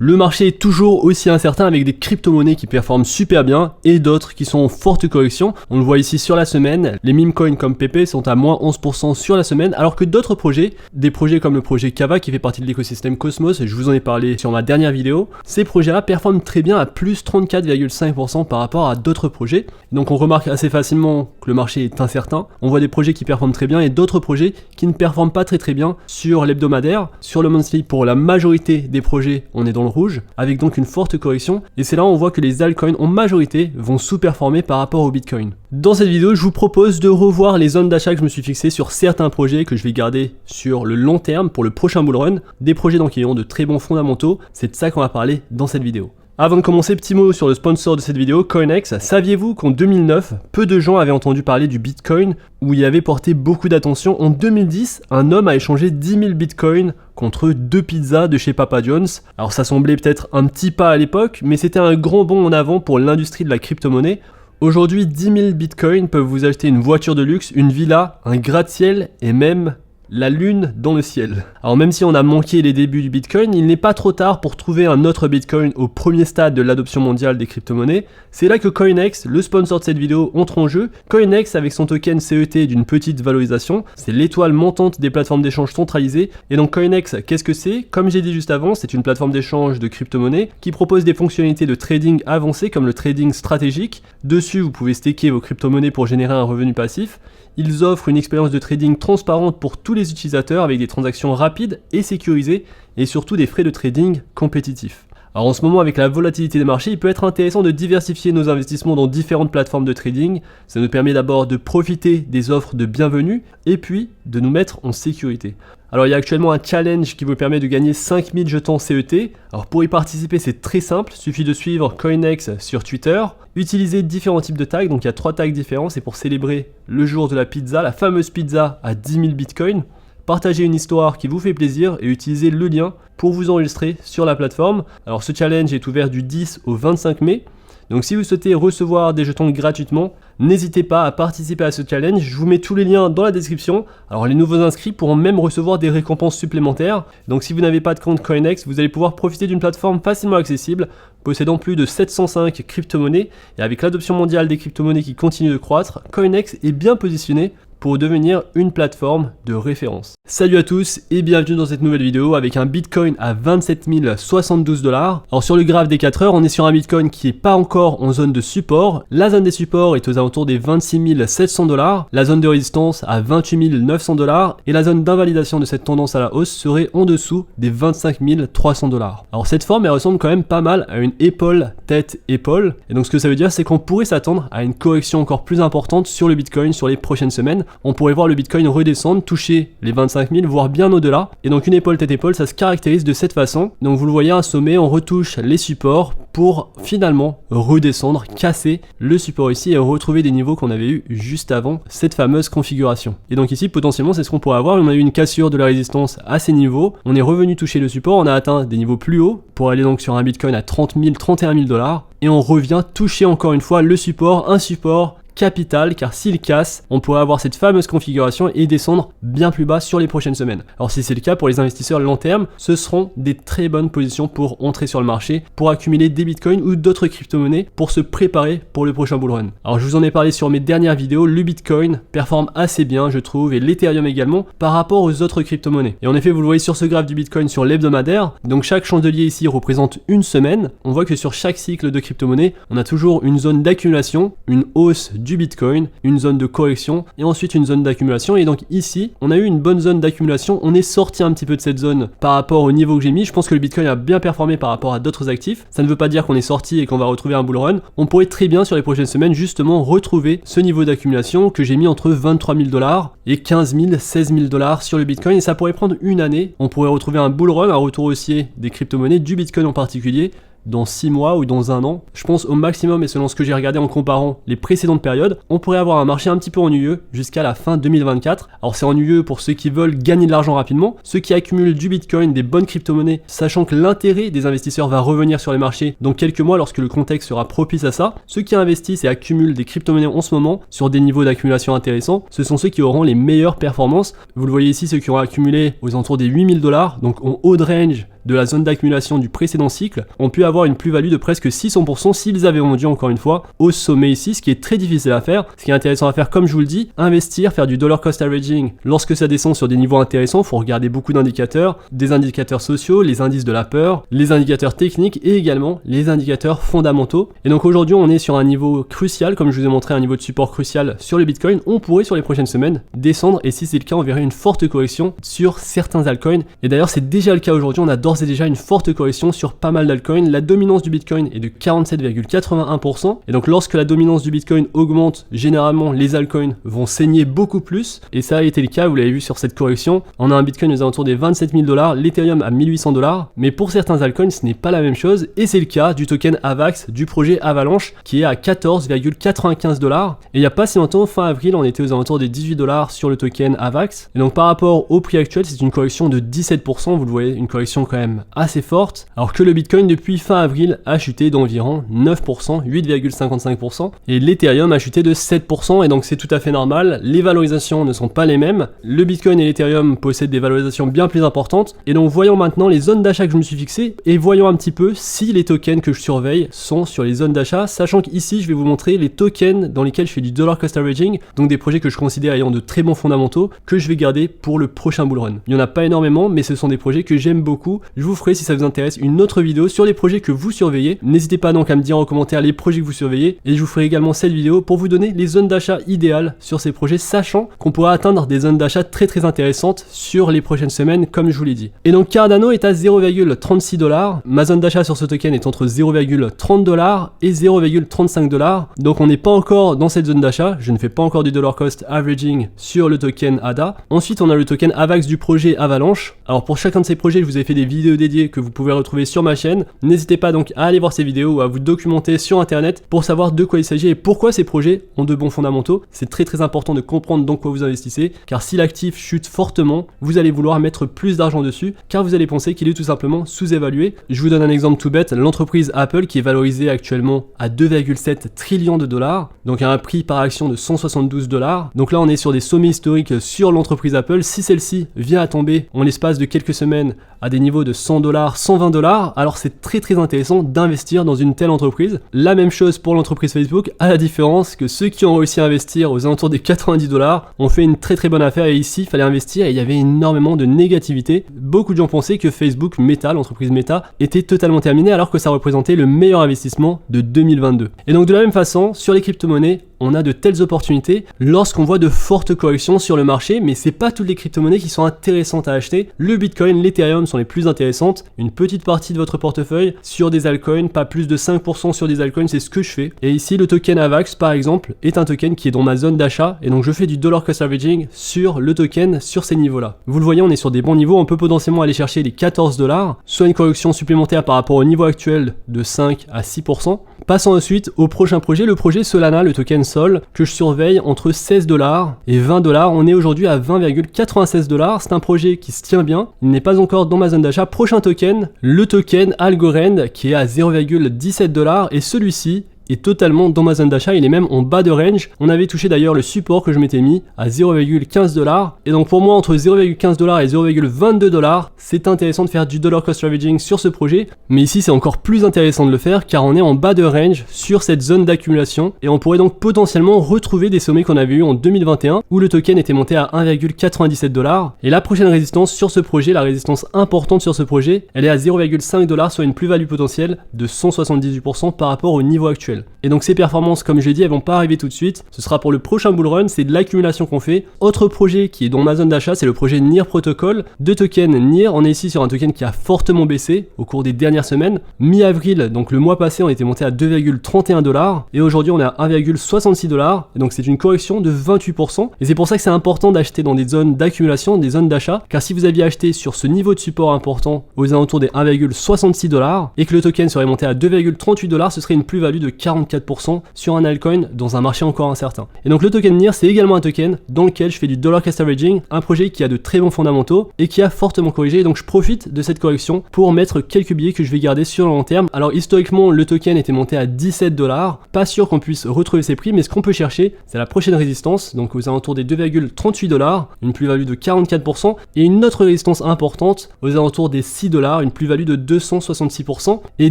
Le marché est toujours aussi incertain avec des crypto-monnaies qui performent super bien et d'autres qui sont en forte correction. On le voit ici sur la semaine, les meme coins comme PP sont à moins 11% sur la semaine, alors que d'autres projets, des projets comme le projet Kava qui fait partie de l'écosystème Cosmos, et je vous en ai parlé sur ma dernière vidéo, ces projets-là performent très bien à plus 34,5% par rapport à d'autres projets. Donc on remarque assez facilement que le marché est incertain. On voit des projets qui performent très bien et d'autres projets qui ne performent pas très bien sur l'hebdomadaire. Sur le monthly, pour la majorité des projets, on est dans le rouge, avec donc une forte correction, et c'est là où on voit que les altcoins en majorité vont sous-performer par rapport au Bitcoin. Dans cette vidéo, je vous propose de revoir les zones d'achat que je me suis fixé sur certains projets que je vais garder sur le long terme pour le prochain bull run, des projets donc qui ont de très bons fondamentaux, c'est de ça qu'on va parler dans cette vidéo. Avant de commencer, petit mot sur le sponsor de cette vidéo, CoinEx. Saviez-vous qu'en 2009, peu de gens avaient entendu parler du Bitcoin, où il avait porté beaucoup d'attention. En 2010, un homme a échangé 10 000 Bitcoins contre 2 pizzas de chez Papa John's. Alors ça semblait peut-être un petit pas à l'époque, mais c'était un grand bond en avant pour l'industrie de la crypto-monnaie. Aujourd'hui, 10 000 Bitcoins peuvent vous acheter une voiture de luxe, une villa, un gratte-ciel et même la lune dans le ciel. Alors même si on a manqué les débuts du Bitcoin, il n'est pas trop tard pour trouver un autre Bitcoin au premier stade de l'adoption mondiale des crypto-monnaies. C'est là que CoinEx, le sponsor de cette vidéo, entre en jeu. CoinEx avec son token CET d'une petite valorisation, c'est l'étoile montante des plateformes d'échange centralisées. Et donc CoinEx, qu'est-ce que c'est? Comme j'ai dit juste avant, c'est une plateforme d'échange de crypto-monnaies qui propose des fonctionnalités de trading avancées comme le trading stratégique. Dessus, vous pouvez staker vos crypto-monnaies pour générer un revenu passif. Ils offrent une expérience de trading transparente pour tous les utilisateurs avec des transactions rapides et sécurisées et surtout des frais de trading compétitifs. Alors en ce moment, avec la volatilité des marchés, il peut être intéressant de diversifier nos investissements dans différentes plateformes de trading. Ça nous permet d'abord de profiter des offres de bienvenue et puis de nous mettre en sécurité. Alors il y a actuellement un challenge qui vous permet de gagner 5000 jetons CET. Alors pour y participer, c'est très simple, il suffit de suivre CoinEx sur Twitter, utiliser différents types de tags, donc il y a 3 tags différents, c'est pour célébrer le jour de la pizza, la fameuse pizza à 10 000 bitcoins. Partagez une histoire qui vous fait plaisir et utilisez le lien pour vous enregistrer sur la plateforme. Alors ce challenge est ouvert du 10 au 25 mai. Donc si vous souhaitez recevoir des jetons gratuitement, n'hésitez pas à participer à ce challenge, je vous mets tous les liens dans la description. Alors les nouveaux inscrits pourront même recevoir des récompenses supplémentaires. Donc si vous n'avez pas de compte CoinEx, vous allez pouvoir profiter d'une plateforme facilement accessible, possédant plus de 705 crypto-monnaies. Et avec l'adoption mondiale des crypto-monnaies qui continue de croître, CoinEx est bien positionné pour devenir une plateforme de référence. Salut à tous et bienvenue dans cette nouvelle vidéo avec un Bitcoin à 27 072 $. Alors sur le graphe des 4 heures, on est sur un Bitcoin qui n'est pas encore en zone de support. La zone des supports est aux alentours des 26 700 $, la zone de résistance à 28 900 $ et la zone d'invalidation de cette tendance à la hausse serait en dessous des 25 300 $. Alors cette forme elle ressemble quand même pas mal à une épaule, tête, épaule. Et donc ce que ça veut dire c'est qu'on pourrait s'attendre à une correction encore plus importante sur le Bitcoin sur les prochaines semaines. On pourrait voir le Bitcoin redescendre, toucher les 25 000, voire bien au-delà. Et donc une épaule, tête, épaule, ça se caractérise de cette façon. Donc vous le voyez, un sommet, on retouche les supports pour finalement redescendre, casser le support ici et retrouver des niveaux qu'on avait eu juste avant cette fameuse configuration. Et donc ici, potentiellement, c'est ce qu'on pourrait avoir. On a eu une cassure de la résistance à ces niveaux. On est revenu toucher le support, on a atteint des niveaux plus hauts pour aller donc sur un Bitcoin à 30 000, 31 000 $. Et on revient toucher encore une fois le support, un support capital, car s'il casse, on pourrait avoir cette fameuse configuration et descendre bien plus bas sur les prochaines semaines. Alors si c'est le cas pour les investisseurs long terme, ce seront des très bonnes positions pour entrer sur le marché, pour accumuler des bitcoins ou d'autres crypto-monnaies pour se préparer pour le prochain bull run. Alors je vous en ai parlé sur mes dernières vidéos, le bitcoin performe assez bien je trouve et l'Ethereum également par rapport aux autres crypto-monnaies. Et en effet vous le voyez sur ce graphe du bitcoin sur l'hebdomadaire, donc chaque chandelier ici représente une semaine. On voit que sur chaque cycle de crypto-monnaie, on a toujours une zone d'accumulation, une hausse du Bitcoin, une zone de correction et ensuite une zone d'accumulation. Et donc ici, on a eu une bonne zone d'accumulation. On est sorti un petit peu de cette zone par rapport au niveau que j'ai mis. Je pense que le Bitcoin a bien performé par rapport à d'autres actifs. Ça ne veut pas dire qu'on est sorti et qu'on va retrouver un bull run. On pourrait très bien sur les prochaines semaines justement retrouver ce niveau d'accumulation que j'ai mis entre 23 000 $ et 15 000, 16 000 $ sur le Bitcoin. Et ça pourrait prendre une année. On pourrait retrouver un bull run, un retour haussier des crypto-monnaies, du Bitcoin en particulier, dans 6 mois ou dans 1 an. Je pense au maximum, et selon ce que j'ai regardé en comparant les précédentes périodes, on pourrait avoir un marché un petit peu ennuyeux jusqu'à la fin 2024. Alors c'est ennuyeux pour ceux qui veulent gagner de l'argent rapidement, ceux qui accumulent du Bitcoin, des bonnes crypto-monnaies, sachant que l'intérêt des investisseurs va revenir sur les marchés dans quelques mois lorsque le contexte sera propice à ça. Ceux qui investissent et accumulent des crypto-monnaies en ce moment sur des niveaux d'accumulation intéressants, ce sont ceux qui auront les meilleures performances. Vous le voyez ici, ceux qui auront accumulé aux alentours des 8 000 $, donc en haut de range de la zone d'accumulation du précédent cycle ont pu avoir une plus-value de presque 600% s'ils avaient vendu encore une fois au sommet ici, ce qui est très difficile à faire. Ce qui est intéressant à faire, comme je vous le dis, investir, faire du dollar cost averaging. Lorsque ça descend sur des niveaux intéressants, il faut regarder beaucoup d'indicateurs, des indicateurs sociaux, les indices de la peur, les indicateurs techniques et également les indicateurs fondamentaux. Et donc aujourd'hui on est sur un niveau crucial, comme je vous ai montré, un niveau de support crucial sur le Bitcoin. On pourrait sur les prochaines semaines descendre et si c'est le cas on verrait une forte correction sur certains altcoins. Et d'ailleurs c'est déjà le cas aujourd'hui, on a d'ores et déjà une forte correction sur pas mal d'altcoins. La dominance du Bitcoin est de 47,81% et donc lorsque la dominance du Bitcoin augmente, généralement les altcoins vont saigner beaucoup plus et ça a été le cas, vous l'avez vu sur cette correction. On a un Bitcoin aux alentours des 27 000 $, l'Ethereum à 1800 $, mais pour certains altcoins ce n'est pas la même chose et c'est le cas du token AVAX du projet Avalanche qui est à 14,95 $. Et il n'y a pas si longtemps, fin avril, on était aux alentours des 18 $ sur le token AVAX. Et donc par rapport au prix actuel, c'est une correction de 17%, vous le voyez, une correction quand même assez forte, alors que le Bitcoin depuis fin avril a chuté d'environ 9%, 8,55%, et l'Ethereum a chuté de 7%, et donc c'est tout à fait normal, les valorisations ne sont pas les mêmes, le Bitcoin et l'Ethereum possèdent des valorisations bien plus importantes, et donc voyons maintenant les zones d'achat que je me suis fixé, et voyons un petit peu si les tokens que je surveille sont sur les zones d'achat, sachant qu'ici je vais vous montrer les tokens dans lesquels je fais du dollar cost averaging, donc des projets que je considère ayant de très bons fondamentaux, que je vais garder pour le prochain bull run. Il n'y en a pas énormément, mais ce sont des projets que j'aime beaucoup. Je vous ferai, si ça vous intéresse, une autre vidéo sur les projets que vous surveillez. N'hésitez pas donc à me dire en commentaire les projets que vous surveillez, et je vous ferai également cette vidéo pour vous donner les zones d'achat idéales sur ces projets, sachant qu'on pourra atteindre des zones d'achat très intéressantes sur les prochaines semaines, comme je vous l'ai dit. Et donc Cardano est à 0,36 $, ma zone d'achat sur ce token est entre 0,30 $ et 0,35 $, donc on n'est pas encore dans cette zone d'achat, je ne fais pas encore du dollar cost averaging sur le token ADA. Ensuite on a le token AVAX du projet Avalanche. Alors pour chacun de ces projets je vous ai fait des vidéos dédiées que vous pouvez retrouver sur ma chaîne, n'hésitez pas donc à aller voir ces vidéos ou à vous documenter sur internet pour savoir de quoi il s'agit et pourquoi ces projets ont de bons fondamentaux. C'est très important de comprendre dans quoi vous investissez, car si l'actif chute fortement, vous allez vouloir mettre plus d'argent dessus, car vous allez penser qu'il est tout simplement sous-évalué. Je vous donne un exemple tout bête, l'entreprise Apple qui est valorisée actuellement à 2,7 trillions de dollars, donc à un prix par action de 172 $. Donc là on est sur des sommets historiques sur l'entreprise Apple. Si celle-ci vient à tomber en l'espace de quelques semaines à des niveaux de 100 $, 120 $, alors c'est très intéressant d'investir dans une telle entreprise. La même chose pour l'entreprise Facebook, à la différence que ceux qui ont réussi à investir aux alentours des 90 $ ont fait une très bonne affaire, et ici il fallait investir et il y avait énormément de négativité. Beaucoup de gens pensaient que Facebook Meta, l'entreprise Meta, était totalement terminée alors que ça représentait le meilleur investissement de 2022. Et donc de la même façon, sur les crypto-monnaies, on a de telles opportunités lorsqu'on voit de fortes corrections sur le marché, mais c'est pas toutes les crypto-monnaies qui sont intéressantes à acheter. Le Bitcoin, l'Ethereum sont les plus intéressantes. Une petite partie de votre portefeuille sur des altcoins, pas plus de 5% sur des altcoins, c'est ce que je fais. Et ici, le token AVAX, par exemple, est un token qui est dans ma zone d'achat, et donc je fais du dollar cost averaging sur le token sur ces niveaux-là. Vous le voyez, on est sur des bons niveaux, on peut potentiellement aller chercher les 14 $, soit une correction supplémentaire par rapport au niveau actuel de 5 à 6%. Passons ensuite au prochain projet, le projet Solana, le token Sol, que je surveille entre 16 $ et 20 $. On est aujourd'hui à 20,96 $. C'est un projet qui se tient bien. Il n'est pas encore dans ma zone d'achat. Prochain token, le token Algorand, qui est à 0,17 $, et celui-ci est totalement dans ma zone d'achat, il est même en bas de range. On avait touché d'ailleurs le support que je m'étais mis à 0,15 $, et donc pour moi entre 0,15 $ et 0,22 $, c'est intéressant de faire du dollar cost averaging sur ce projet, mais ici c'est encore plus intéressant de le faire car on est en bas de range sur cette zone d'accumulation, et on pourrait donc potentiellement retrouver des sommets qu'on avait eu en 2021 où le token était monté à 1,97 $, et la prochaine résistance sur ce projet, la résistance importante sur ce projet, elle est à 0,5 $, soit une plus-value potentielle de 178% par rapport au niveau actuel. Et donc ces performances, comme je l'ai dit, elles vont pas arriver tout de suite, ce sera pour le prochain bull run, c'est de l'accumulation qu'on fait. Autre projet qui est dans ma zone d'achat, c'est le projet NIR Protocol, de token NIR. On est ici sur un token qui a fortement baissé au cours des dernières semaines. Mi-avril, donc le mois passé, on était monté à 2,31 $, et aujourd'hui on est à 1,66 $, et donc c'est une correction de 28%, et c'est pour ça que c'est important d'acheter dans des zones d'accumulation, des zones d'achat, car si vous aviez acheté sur ce niveau de support important aux alentours des 1,66 $, et que le token serait monté à 2,38 $, ce serait une plus-value de 44% sur un altcoin dans un marché encore incertain. Et donc le token NIR, c'est également un token dans lequel je fais du dollar cost averaging, un projet qui a de très bons fondamentaux et qui a fortement corrigé. Et donc je profite de cette correction pour mettre quelques billets que je vais garder sur le long terme. Alors historiquement, le token était monté à 17 $. Pas sûr qu'on puisse retrouver ces prix, mais ce qu'on peut chercher, c'est la prochaine résistance, donc aux alentours des 2,38 $, une plus-value de 44%, et une autre résistance importante aux alentours des 6 $, une plus-value de 266%. Et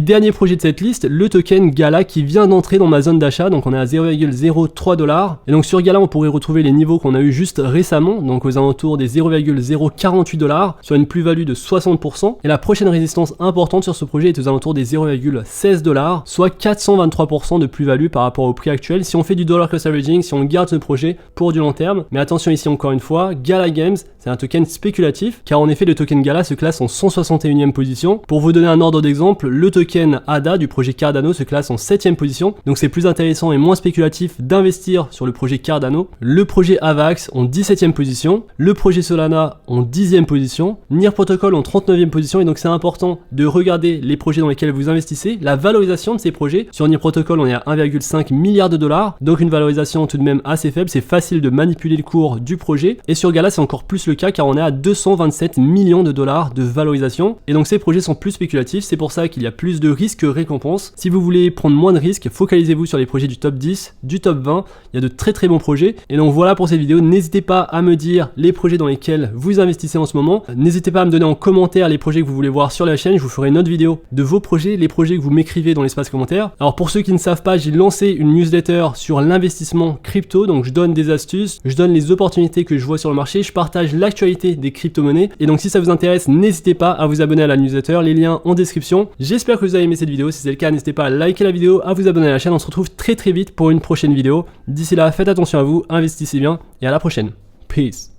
dernier projet de cette liste, le token Gala qui vient d'entrer dans ma zone d'achat, donc on est à 0,03 $. Et donc sur Gala, on pourrait retrouver les niveaux qu'on a eu juste récemment, donc aux alentours des 0,048 $, sur une plus-value de 60%. Et la prochaine résistance importante sur ce projet est aux alentours des 0,16 $, soit 423% de plus-value par rapport au prix actuel si on fait du dollar cost averaging, si on garde ce projet pour du long terme. Mais attention ici encore une fois, Gala Games, c'est un token spéculatif, car en effet le token Gala se classe en 161e position. Pour vous donner un ordre d'exemple, le token ADA du projet Cardano se classe en 7e position, donc c'est plus intéressant et moins spéculatif d'investir sur le projet Cardano. Le projet Avax en 17e position, le projet Solana en 10e position, NIR Protocol en 39e position, et donc c'est important de regarder les projets dans lesquels vous investissez, la valorisation de ces projets. Sur NIR Protocol, on est à 1,5 milliard $, donc une valorisation tout de même assez faible, c'est facile de manipuler le cours du projet. Et sur Gala, c'est encore plus le cas car on est à 227 millions $ de valorisation. Et donc ces projets sont plus spéculatifs, c'est pour ça qu'il y a plus de risques que récompenses. Si vous voulez prendre moins de risques, focalisez-vous sur les projets du top 10, du top 20, il y a de très bons projets. Et donc voilà pour cette vidéo, n'hésitez pas à me dire les projets dans lesquels vous investissez en ce moment. N'hésitez pas à me donner en commentaire les projets que vous voulez voir sur la chaîne, je vous ferai une autre vidéo de vos projets, les projets que vous m'écrivez dans l'espace commentaire. Alors pour ceux qui ne savent pas, j'ai lancé une newsletter sur l'investissement crypto, donc je donne des astuces, je donne les opportunités que je vois sur le marché, je partage l'actualité des crypto-monnaies. Et donc si ça vous intéresse, n'hésitez pas à vous abonner à la newsletter, les liens en description. J'espère que vous avez aimé cette vidéo, si c'est le cas, n'hésitez pas à liker la vidéo, à vous abonner à la chaîne, on se retrouve très vite pour une prochaine vidéo. D'ici là, faites attention à vous, investissez bien et à la prochaine. Peace.